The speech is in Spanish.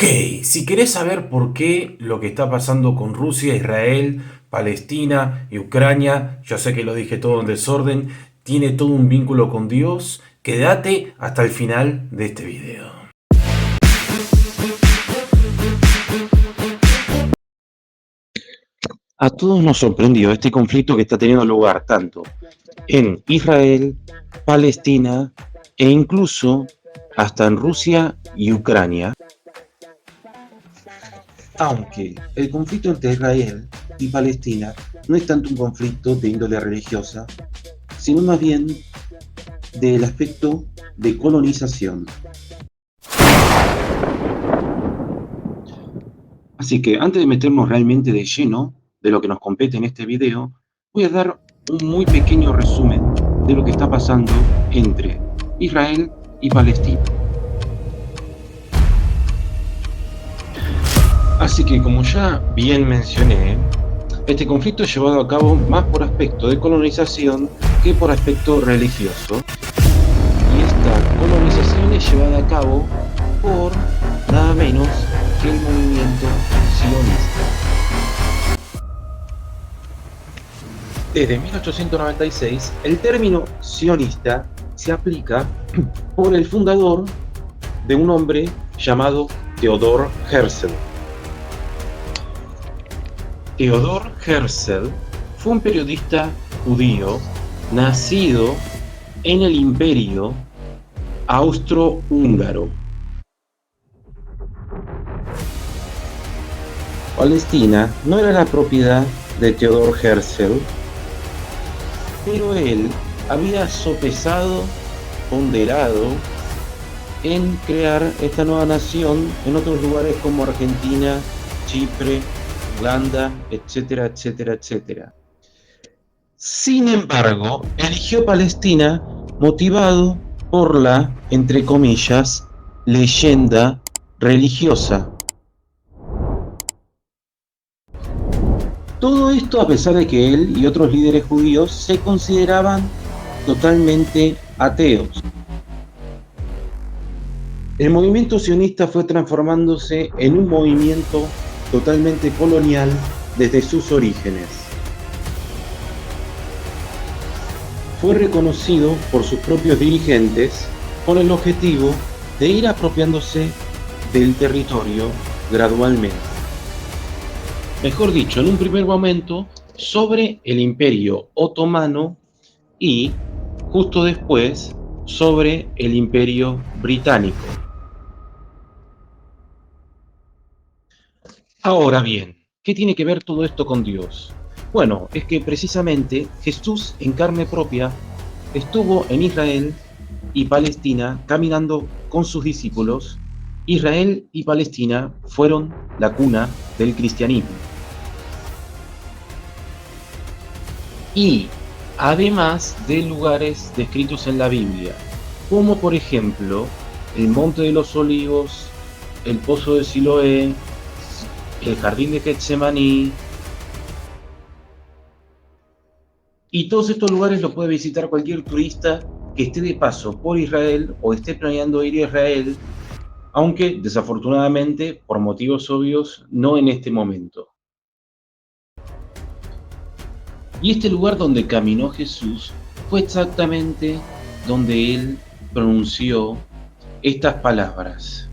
Ok, si querés saber por qué lo que está pasando con Rusia, Israel, Palestina y Ucrania, yo sé que lo dije todo en desorden, tiene todo un vínculo con Dios, quédate hasta el final de este video. A todos nos sorprendió este conflicto que está teniendo lugar tanto en Israel, Palestina e incluso hasta en Rusia y Ucrania. Aunque el conflicto entre Israel y Palestina no es tanto un conflicto de índole religiosa, sino más bien del aspecto de colonización. Así que antes de meternos realmente de lleno de lo que nos compete en este video, voy a dar un muy pequeño resumen de lo que está pasando entre Israel y Palestina. Así que, como ya bien mencioné, este conflicto es llevado a cabo más por aspecto de colonización que por aspecto religioso. Y esta colonización es llevada a cabo por nada menos que el movimiento sionista. Desde 1896, el término sionista se aplica por el fundador de un hombre llamado Theodor Herzl. Theodor Herzl fue un periodista judío nacido en el Imperio Austrohúngaro. Palestina no era la propiedad de Theodor Herzl, pero él había sopesado, ponderado en crear esta nueva nación en otros lugares como Argentina, Chipre, Uganda, etcétera, etcétera, etcétera. Sin embargo, eligió Palestina motivado por la, entre comillas, leyenda religiosa. Todo esto a pesar de que él y otros líderes judíos se consideraban totalmente ateos. El movimiento sionista fue transformándose en un movimiento totalmente colonial desde sus orígenes. Fue reconocido por sus propios dirigentes con el objetivo de ir apropiándose del territorio gradualmente. Mejor dicho, en un primer momento sobre el Imperio Otomano y justo después sobre el Imperio Británico. Ahora bien, ¿qué tiene que ver todo esto con Dios? Bueno, es que precisamente Jesús en carne propia estuvo en Israel y Palestina caminando con sus discípulos. Israel y Palestina fueron la cuna del cristianismo. Y además de lugares descritos en la Biblia, como por ejemplo el Monte de los Olivos, el Pozo de Siloé, el Jardín de Getsemaní, y todos estos lugares los puede visitar cualquier turista que esté de paso por Israel o esté planeando ir a Israel, aunque desafortunadamente, por motivos obvios, no en este momento. Y este lugar donde caminó Jesús fue exactamente donde él pronunció estas palabras.